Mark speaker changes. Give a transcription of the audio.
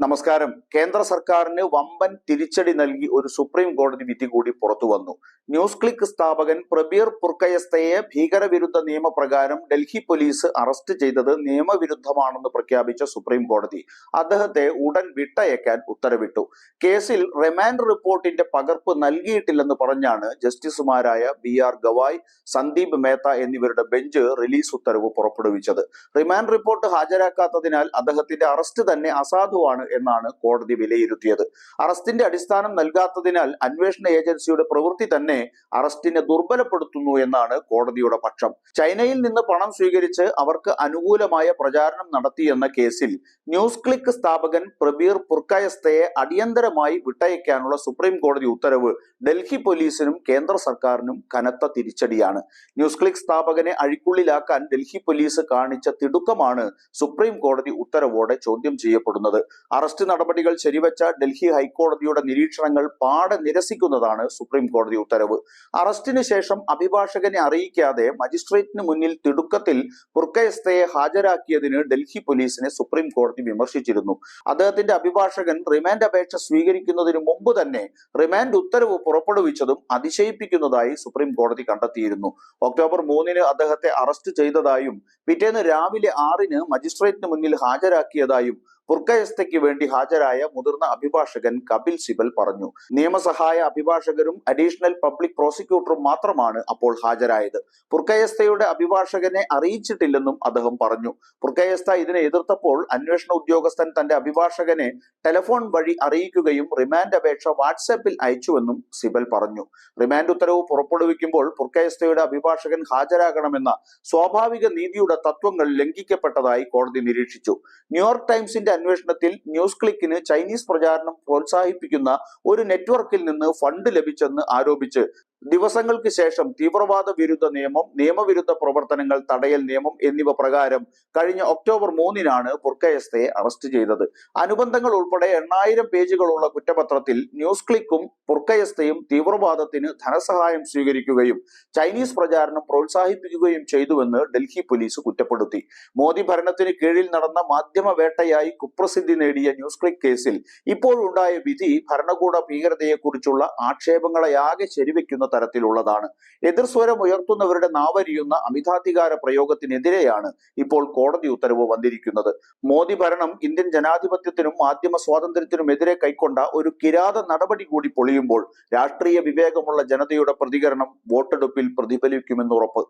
Speaker 1: നമസ്കാരം. കേന്ദ്ര സർക്കാരിന് വമ്പൻ തിരിച്ചടി നൽകി ഒരു സുപ്രീം കോടതി വിധി കൂടി പുറത്തു വന്നു. ന്യൂസ് ക്ലിക്ക് സ്ഥാപകൻ പ്രബീർ പുർക്കയസ്തയെ ഭീകരവിരുദ്ധ നിയമപ്രകാരം ഡൽഹി പോലീസ് അറസ്റ്റ് ചെയ്തത് നിയമവിരുദ്ധമാണെന്ന് പ്രഖ്യാപിച്ച സുപ്രീം കോടതി അദ്ദേഹത്തെ ഉടൻ വിട്ടയക്കാൻ ഉത്തരവിട്ടു. കേസിൽ റിമാൻഡ് റിപ്പോർട്ടിന്റെ പകർപ്പ് നൽകിയിട്ടില്ലെന്ന് പറഞ്ഞാണ് ജസ്റ്റിസുമാരായ BR ഗവായ്, സന്ദീപ് മേത്ത എന്നിവരുടെ ബെഞ്ച് റിലീസ് ഉത്തരവ് പുറപ്പെടുവിച്ചത്. റിമാൻഡ് റിപ്പോർട്ട് ഹാജരാക്കാത്തതിനാൽ അദ്ദേഹത്തിന്റെ അറസ്റ്റ് തന്നെ അസാധുവാണ് എന്നാണ് കോടതി വിലയിരുത്തിയത്. അറസ്റ്റിന്റെ അടിസ്ഥാനം നൽകാത്തതിനാൽ അന്വേഷണ ഏജൻസിയുടെ പ്രവൃത്തി തന്നെ അറസ്റ്റിനെ ദുർബലപ്പെടുത്തുന്നു എന്നാണ് കോടതിയുടെ പക്ഷം. ചൈനയിൽ നിന്ന് പണം സ്വീകരിച്ച് അവർക്ക് അനുകൂലമായ പ്രചാരണം നടത്തിയെന്ന കേസിൽ ന്യൂസ് ക്ലിക്ക് സ്ഥാപകൻ പ്രബീർ പുർക്കയസ്തയെ അടിയന്തരമായി വിട്ടയക്കാനുള്ള സുപ്രീം കോടതി ഉത്തരവ് ഡൽഹി പോലീസിനും കേന്ദ്ര സർക്കാരിനും കനത്ത തിരിച്ചടിയാണ്. ന്യൂസ് ക്ലിക്ക് സ്ഥാപകനെ അഴിക്കുള്ളിലാക്കാൻ ഡൽഹി പോലീസ് കാണിച്ച തിടുക്കമാണ് സുപ്രീം കോടതി ഉത്തരവോടെ ചോദ്യം ചെയ്യപ്പെടുന്നത്. അറസ്റ്റ് നടപടികൾ ശരിവച്ച ഡൽഹി ഹൈക്കോടതിയുടെ നിരീക്ഷണങ്ങൾ പാടെ നിരസിക്കുന്നതാണ് സുപ്രീം കോടതി ഉത്തരവ്. അറസ്റ്റിന് ശേഷം അഭിഭാഷകനെ അറിയിക്കാതെ മജിസ്ട്രേറ്റിന് മുന്നിൽ തിടുക്കത്തിൽ പുർക്കയസ്തയെ ഹാജരാക്കിയതിന് ഡൽഹി പോലീസിനെ സുപ്രീം കോടതി വിമർശിച്ചിരുന്നു. അദ്ദേഹത്തിന്റെ അഭിഭാഷകൻ റിമാൻഡ് അപേക്ഷ സ്വീകരിക്കുന്നതിന് മുമ്പ് തന്നെ റിമാൻഡ് ഉത്തരവ് പുറപ്പെടുവിച്ചതും അതിശയിപ്പിക്കുന്നതായി സുപ്രീം കോടതി കണ്ടെത്തിയിരുന്നു. ഒക്ടോബർ 3 അദ്ദേഹത്തെ അറസ്റ്റ് ചെയ്തതായും പിറ്റേന്ന് രാവിലെ 6 മജിസ്ട്രേറ്റിന് മുന്നിൽ ഹാജരാക്കിയതായും പുർക്കയസ്തയ്ക്ക് വേണ്ടി ഹാജരായ മുതിർന്ന അഭിഭാഷകൻ കപിൽ സിബൽ പറഞ്ഞു. നിയമസഹായ അഭിഭാഷകരും അഡീഷണൽ പബ്ലിക് പ്രോസിക്യൂട്ടറും മാത്രമാണ് അപ്പോൾ ഹാജരായത്. പുർക്കയസ്തയുടെ അഭിഭാഷകനെ അറിയിച്ചിട്ടില്ലെന്നും അദ്ദേഹം പറഞ്ഞു. പുർക്കയസ്ത ഇതിനെ എതിർത്തപ്പോൾ അന്വേഷണ ഉദ്യോഗസ്ഥൻ തന്റെ അഭിഭാഷകനെ ടെലിഫോൺ വഴി അറിയിക്കുകയും റിമാൻഡ് അപേക്ഷ വാട്സാപ്പിൽ അയച്ചുവെന്നും സിബൽ പറഞ്ഞു. റിമാൻഡ് ഉത്തരവ് പുറപ്പെടുവിക്കുമ്പോൾ പുർക്കയസ്തയുടെ അഭിഭാഷകൻ ഹാജരാകണമെന്ന സ്വാഭാവിക നീതിയുടെ തത്വങ്ങൾ ലംഘിക്കപ്പെട്ടതായി കോടതി നിരീക്ഷിച്ചു. ന്യൂയോർക്ക് ടൈംസിന്റെ അന്വേഷണത്തിൽ ന്യൂസ് ക്ലിക്കിന് ചൈനീസ് പ്രചാരണം പ്രോത്സാഹിപ്പിക്കുന്ന ഒരു നെറ്റ്വർക്കിൽ നിന്ന് ഫണ്ട് ലഭിച്ചെന്ന് ആരോപിച്ച് ദിവസങ്ങൾക്ക് ശേഷം തീവ്രവാദ വിരുദ്ധ നിയമം, നിയമവിരുദ്ധ പ്രവർത്തനങ്ങൾ തടയൽ നിയമം എന്നിവ പ്രകാരം കഴിഞ്ഞ ഒക്ടോബർ 3 പുർക്കയസ്തയെ അറസ്റ്റ് ചെയ്തത്. അനുബന്ധങ്ങൾ ഉൾപ്പെടെ 8000 പേജുകളുള്ള കുറ്റപത്രത്തിൽ ന്യൂസ് ക്ലിക്കും പുർക്കയസ്തയും തീവ്രവാദത്തിന് ധനസഹായം സ്വീകരിക്കുകയും ചൈനീസ് പ്രചാരണം പ്രോത്സാഹിപ്പിക്കുകയും ചെയ്തുവെന്ന് ഡൽഹി പോലീസ് കുറ്റപ്പെടുത്തി. മോദി ഭരണത്തിന് കീഴിൽ നടന്ന മാധ്യമ വേട്ടയായി കുപ്രസിദ്ധി നേടിയ ന്യൂസ് ക്ലിക്ക് കേസിൽ ഇപ്പോഴുണ്ടായ വിധി ഭരണകൂട ഭീകരതയെക്കുറിച്ചുള്ള ആക്ഷേപങ്ങളെയാകെ ശരിവെക്കുന്ന തരത്തിലുള്ളതാണ്. എതിർസ്വരം ഉയർത്തുന്നവരുടെ നാവരിയുന്ന അമിതാധികാര പ്രയോഗത്തിനെതിരെയാണ് ഇപ്പോൾ കോടതി ഉത്തരവ് വന്നിരിക്കുന്നത്. മോദി ഭരണം ഇന്ത്യൻ ജനാധിപത്യത്തിനും മാധ്യമ സ്വാതന്ത്ര്യത്തിനുമെതിരെ കൈക്കൊണ്ട ഒരു കിരാത നടപടി കൂടി പൊളിയുമ്പോൾ രാഷ്ട്രീയ വിവേകമുള്ള ജനതയുടെ പ്രതികരണം വോട്ടെടുപ്പിൽ പ്രതിഫലിക്കുമെന്നുറപ്പ്.